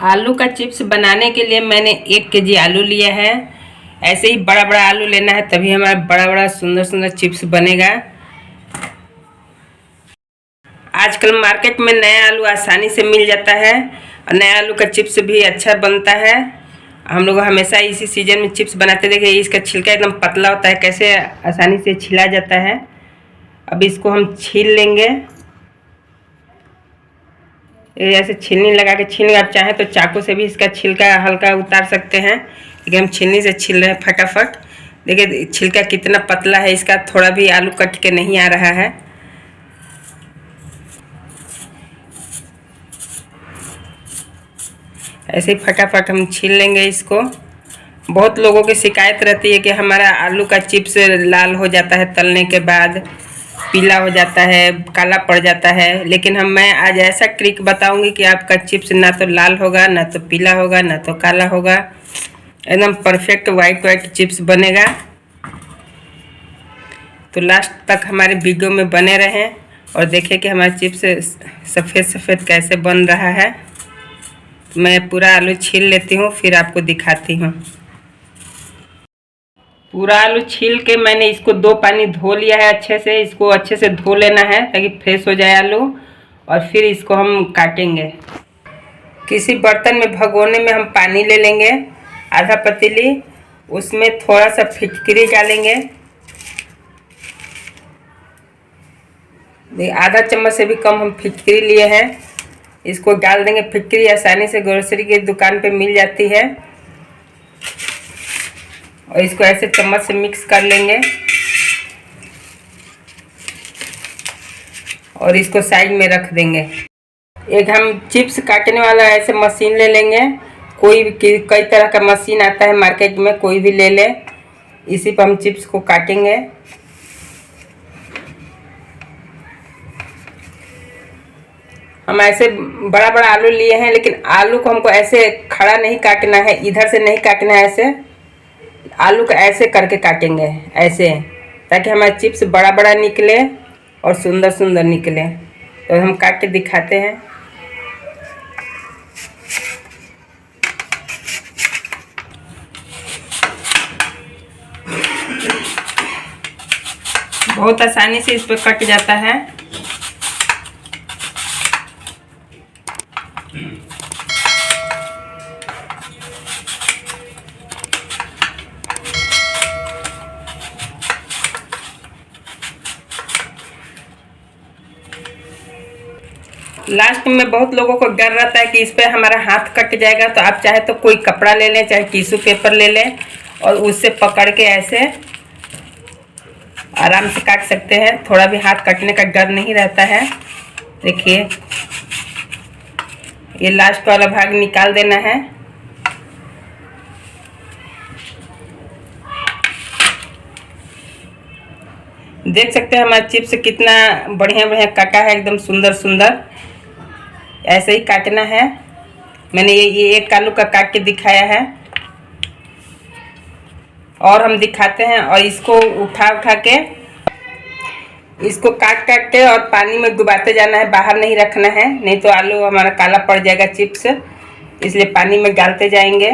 आलू का चिप्स बनाने के लिए मैंने 1 केजी आलू लिया है। ऐसे ही बड़ा बड़ा आलू लेना है, तभी हमारा बड़ा बड़ा सुंदर सुंदर चिप्स बनेगा। आजकल मार्केट में नया आलू आसानी से मिल जाता है और नया आलू का चिप्स भी अच्छा बनता है। हम लोग हमेशा इसी सीजन में चिप्स बनाते देखे। इसका छिलका एकदम पतला होता है, कैसे आसानी से छिला जाता है। अब इसको हम छील लेंगे। ऐसे छीलनी लगा के छील, आप चाहें तो चाकू से भी इसका छिलका हल्का उतार सकते हैं, लेकिन हम छीलनी से छील रहे हैं फटाफट। देखिए छिलका कितना पतला है इसका, थोड़ा भी आलू कट के नहीं आ रहा है। ऐसे ही फटाफट हम छील लेंगे इसको। बहुत लोगों की शिकायत रहती है कि हमारा आलू का चिप्स लाल हो जाता है, तलने के बाद पीला हो जाता है, काला पड़ जाता है। लेकिन मैं आज ऐसा ट्रिक बताऊंगी कि आपका चिप्स ना तो लाल होगा, ना तो पीला होगा, ना तो काला होगा। एकदम परफेक्ट वाइट चिप्स बनेगा। तो लास्ट तक हमारे वीडियो में बने रहें और देखें कि हमारा चिप्स सफ़ेद सफ़ेद कैसे बन रहा है। तो मैं पूरा आलू छील लेती हूँ, फिर आपको दिखाती हूँ। पूरा आलू छील के मैंने इसको 2 पानी धो लिया है अच्छे से। इसको अच्छे से धो लेना है ताकि फ्रेश हो जाए आलू, और फिर इसको हम काटेंगे। किसी बर्तन में भगोने में हम पानी ले लेंगे, आधा पतीली। उसमें थोड़ा सा फिटकरी डालेंगे, आधा चम्मच से भी कम हम फिटकरी लिए हैं। इसको डाल देंगे। फिटकरी आसानी से ग्रोसरी की दुकान पे मिल जाती है। और इसको ऐसे चम्मच से मिक्स कर लेंगे और इसको साइड में रख देंगे। एक हम चिप्स काटने वाला ऐसे मशीन ले लेंगे। कई तरह का मशीन आता है मार्केट में, कोई भी ले ले। इसी पर हम चिप्स को काटेंगे। हम ऐसे बड़ा बड़ा आलू लिए हैं, लेकिन आलू को हमको ऐसे खड़ा नहीं काटना है, इधर से नहीं काटना है। ऐसे आलू को ऐसे करके काटेंगे, ऐसे, ताकि हमारा चिप्स बड़ा बड़ा निकले और सुंदर सुंदर निकले। तो हम काट के दिखाते हैं। बहुत आसानी से इस पर कट जाता है। लास्ट में बहुत लोगों को डर रहता है कि इस पर हमारा हाथ कट जाएगा। तो आप चाहे तो कोई कपड़ा ले लें, चाहे टिश्यू पेपर ले लें, और उससे पकड़ के ऐसे आराम से काट सकते हैं। थोड़ा भी हाथ कटने का डर नहीं रहता है। देखिए ये लास्ट वाला भाग निकाल देना है। देख सकते हैं हमारा चिप्स कितना बढ़िया बढ़िया कटा है, एकदम सुंदर सुंदर। ऐसे ही काटना है। मैंने ये एक आलू का काट के दिखाया है, और हम दिखाते हैं। और इसको उठा के इसको काट के और पानी में डुबाते जाना है, बाहर नहीं रखना है, नहीं तो आलू हमारा काला पड़ जाएगा चिप्स। इसलिए पानी में डालते जाएंगे।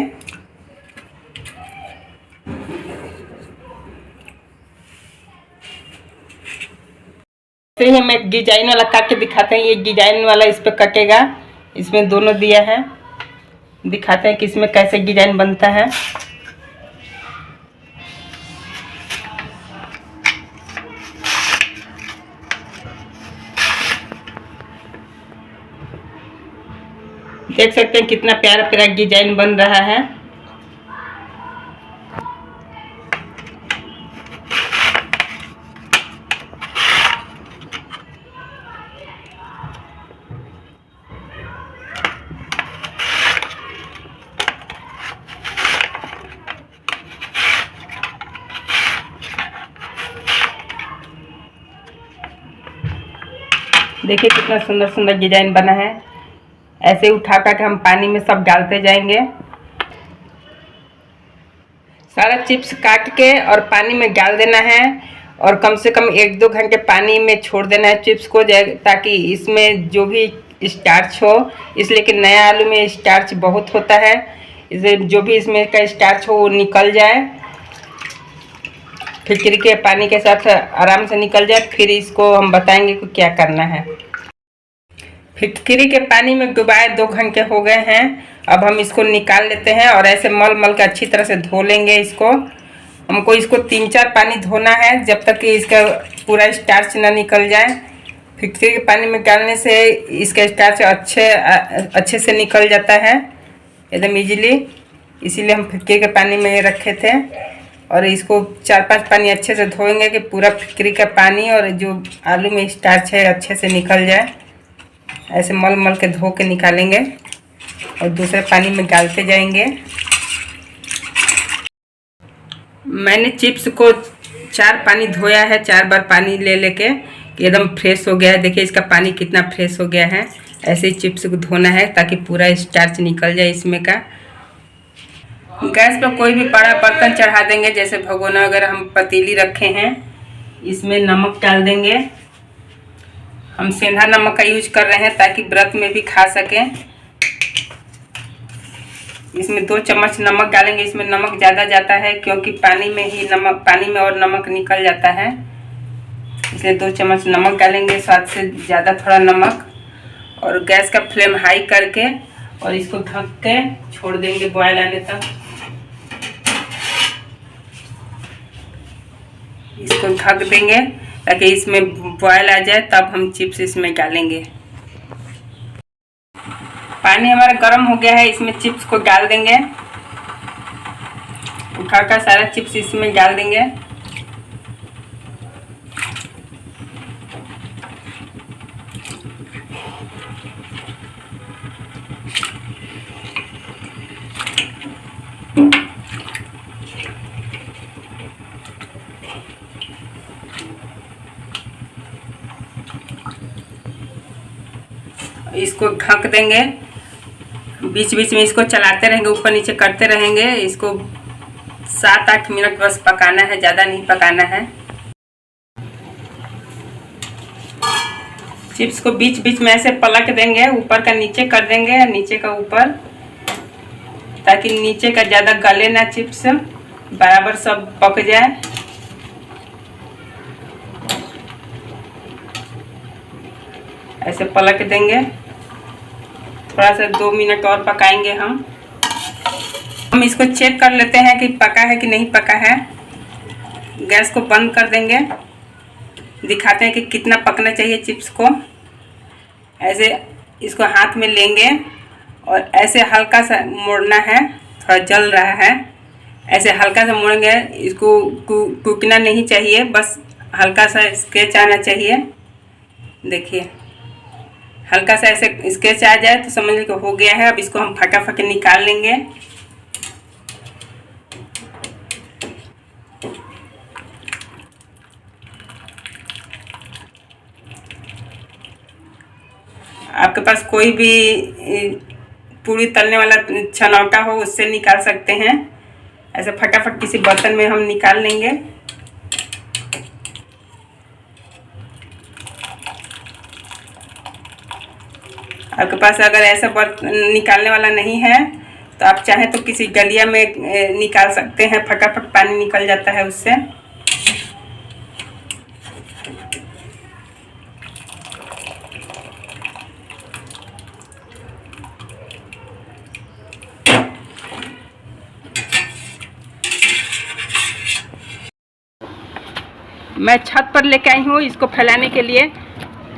हम एक डिजाइन वाला काट के दिखाते हैं। ये डिजाइन वाला इस पे कटेगा। इसमें दोनों दिया है, दिखाते हैं कि इसमें कैसे डिजाइन बनता है। देख सकते हैं कितना प्यारा प्यारा डिजाइन बन रहा है। देखिए कितना सुंदर सुंदर डिजाइन बना है। ऐसे ही उठा के हम पानी में सब डालते जाएंगे। सारा चिप्स काट के और पानी में डाल देना है, और कम से कम 1-2 घंटे पानी में छोड़ देना है चिप्स को, ताकि इसमें जो भी स्टार्च हो, इसलिए कि नया आलू में स्टार्च बहुत होता है, इसे जो भी इसमें का स्टार्च हो वो निकल जाए, फिटकरी के पानी के साथ आराम से निकल जाए। फिर इसको हम बताएंगे कि क्या करना है। फिटकरी के पानी में डुबाए 2 घंटे हो गए हैं। अब हम इसको निकाल लेते हैं और ऐसे मल मल के अच्छी तरह से धो लेंगे इसको। हमको इसको 3-4 पानी धोना है जब तक कि इसका पूरा स्टार्च ना निकल जाए। फिटकरी के पानी में डालने से इसका स्टार्च अच्छे से निकल जाता है एकदम इजीली, इसीलिए हम फिटकरी के पानी में रखे थे। और इसको 4-5 पानी अच्छे से धोएंगे कि पूरा फिटकरी का पानी और जो आलू में स्टार्च है अच्छे से निकल जाए। ऐसे मल मल के धो के निकालेंगे और दूसरे पानी में डालते जाएंगे। मैंने चिप्स को 4 पानी धोया है, 4 बार पानी ले लेके एकदम फ्रेश हो गया है। देखिए इसका पानी कितना फ्रेश हो गया है। ऐसे ही चिप्स को धोना है ताकि पूरा स्टार्च निकल जाए इसमें का। गैस पर कोई भी बड़ा बर्तन चढ़ा देंगे, जैसे भगोना अगर हम पतीली रखे हैं, इसमें नमक डाल देंगे। हम सेंधा नमक का यूज कर रहे हैं ताकि व्रत में भी खा सकें। इसमें 2 चम्मच नमक डालेंगे। इसमें नमक ज़्यादा जाता है क्योंकि पानी में और नमक निकल जाता है, इसलिए 2 चम्मच नमक डालेंगे, स्वाद से ज़्यादा थोड़ा नमक। और गैस का फ्लेम हाई करके और इसको ढक के छोड़ देंगे बॉयल आने तक। इसको ढक देंगे ताकि इसमें बॉयल आ जाए, तब हम चिप्स इसमें डालेंगे। पानी हमारा गर्म हो गया है, इसमें चिप्स को डाल देंगे। उठाकर सारा चिप्स इसमें डाल देंगे। इसको ढक देंगे, बीच बीच में इसको चलाते रहेंगे, ऊपर नीचे करते रहेंगे। इसको 7-8 मिनट बस पकाना है, ज़्यादा नहीं पकाना है। चिप्स को बीच बीच में ऐसे पलट देंगे, ऊपर का नीचे कर देंगे, नीचे का ऊपर, ताकि नीचे का ज़्यादा गले ना, चिप्स बराबर सब पक जाए। ऐसे पलट देंगे, थोड़ा सा 2 मिनट और पकाएंगे हम इसको चेक कर लेते हैं कि पका है कि नहीं पका है। गैस को बंद कर देंगे, दिखाते हैं कि कितना पकना चाहिए चिप्स को। ऐसे इसको हाथ में लेंगे और ऐसे हल्का सा मोड़ना है, थोड़ा जल रहा है, ऐसे हल्का सा मोड़ेंगे। इसको टूटना नहीं चाहिए, बस हल्का सा स्केच आना चाहिए। देखिए हल्का सा ऐसे स्केच आ जाए तो समझ लीजिए हो गया है। अब इसको हम फटाफट निकाल लेंगे। आपके पास कोई भी पूरी तलने वाला छनौटा हो उससे निकाल सकते हैं। ऐसे फटाफट किसी बर्तन में हम निकाल लेंगे। आपके पास अगर ऐसा बर्तन निकालने वाला नहीं है तो आप चाहें तो किसी डलिया में निकाल सकते हैं, फटाफट पानी निकल जाता है उससे। मैं छत पर लेके आई हूँ इसको फैलाने के लिए।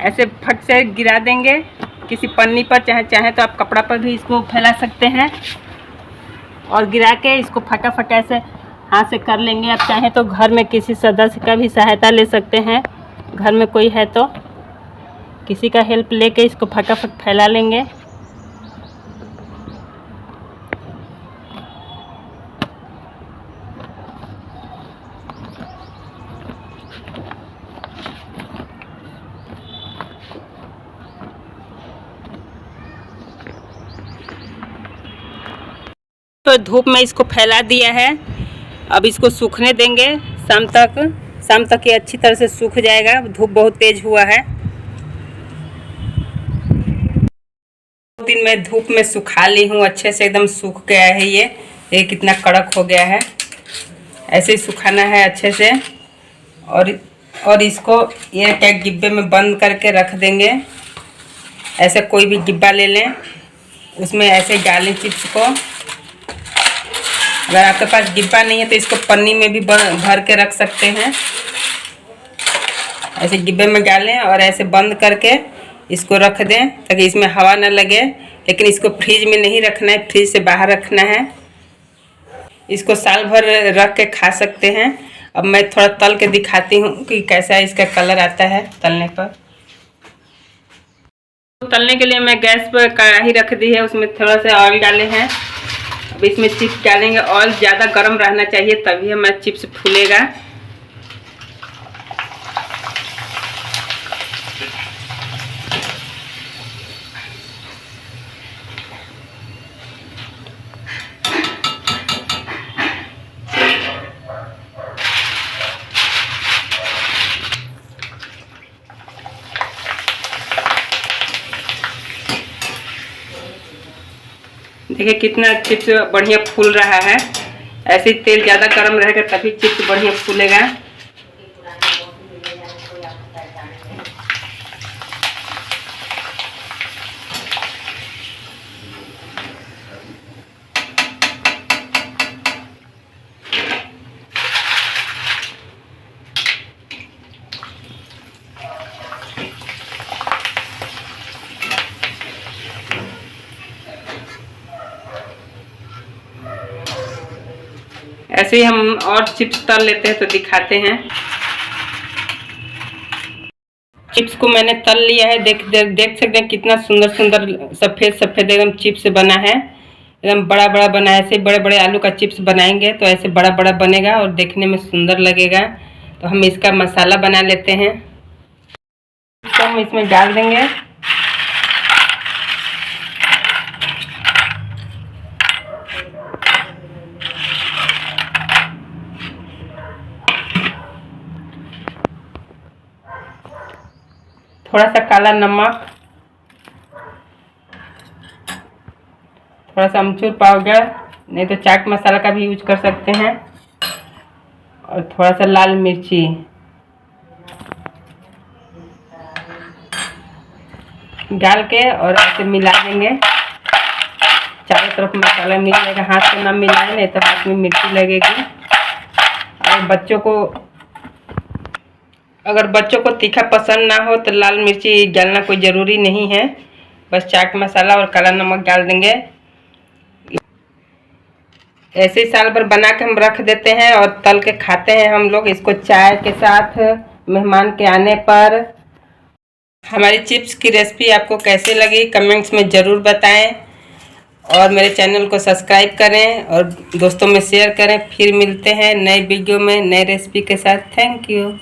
ऐसे फट से गिरा देंगे किसी पन्नी पर, चाहे तो आप कपड़ा पर भी इसको फैला सकते हैं। और गिरा के इसको फटाफट ऐसे हाथ से कर लेंगे। आप चाहें तो घर में किसी सदस्य का भी सहायता ले सकते हैं, घर में कोई है तो किसी का हेल्प लेके इसको फटाफट फैला लेंगे। तो धूप में इसको फैला दिया है, अब इसको सूखने देंगे शाम तक ये अच्छी तरह से सूख जाएगा। धूप बहुत तेज हुआ है। दिन मैं धूप में सुखा ली हूँ, अच्छे से एकदम सूख गया है। ये कितना कड़क हो गया है। ऐसे ही सुखाना है अच्छे से। और इसको ये क्या डिब्बे में बंद करके रख देंगे। ऐसे कोई भी डिब्बा ले लें, उसमें ऐसे डालें चिप्स को। अगर आपके पास डिब्बा नहीं है तो इसको पन्नी में भी भर के रख सकते हैं। ऐसे डिब्बे में डालें और ऐसे बंद करके इसको रख दें ताकि इसमें हवा ना लगे। लेकिन इसको फ्रिज में नहीं रखना है, फ्रिज से बाहर रखना है। इसको साल भर रख के खा सकते हैं। अब मैं थोड़ा तल के दिखाती हूँ कि कैसा इसका कलर आता है तलने पर। तलने के लिए मैं गैस पर कढ़ाई रख दी है, उसमें थोड़ा सा ऑयल डाले हैं। अब इसमें चिप्स डालेंगे। ऑयल ज़्यादा गर्म रहना चाहिए तभी हमारा चिप्स फूलेगा। देखिए कितना चिप्स बढ़िया फूल रहा है। ऐसे ही तेल ज़्यादा गर्म रहेगा तभी चिप्स बढ़िया फूलेगा। ऐसे ही हम और चिप्स तल लेते हैं तो दिखाते हैं। चिप्स को मैंने तल लिया है। देख सकते हैं कितना सुंदर सुंदर सफ़ेद सफ़ेद एकदम चिप्स बना है। एकदम बड़ा बड़ा बना है। ऐसे बड़े बड़े आलू का चिप्स बनाएंगे तो ऐसे बड़ा बड़ा बनेगा और देखने में सुंदर लगेगा। तो हम इसका मसाला बना लेते हैं। तो हम इसमें डाल देंगे। थोड़ा सा काला नमक, थोड़ा सा अमचूर पाउडर, नहीं तो चाट मसाला का भी यूज कर सकते हैं, और थोड़ा सा लाल मिर्ची डाल के और ऐसे मिला देंगे। चारों तरफ मसाला मिल जाएगा। हाथ से ना मिलाएं नहीं तो हाथ में मिर्ची लगेगी। और अगर बच्चों को तीखा पसंद ना हो तो लाल मिर्ची डालना कोई ज़रूरी नहीं है। बस चाट मसाला और काला नमक डाल देंगे। ऐसे ही साल भर बना के हम रख देते हैं और तल के खाते हैं हम लोग इसको चाय के साथ मेहमान के आने पर। हमारी चिप्स की रेसिपी आपको कैसे लगी कमेंट्स में ज़रूर बताएं और मेरे चैनल को सब्सक्राइब करें और दोस्तों में शेयर करें। फिर मिलते हैं नए वीडियो में नए रेसिपी के साथ। Thank you.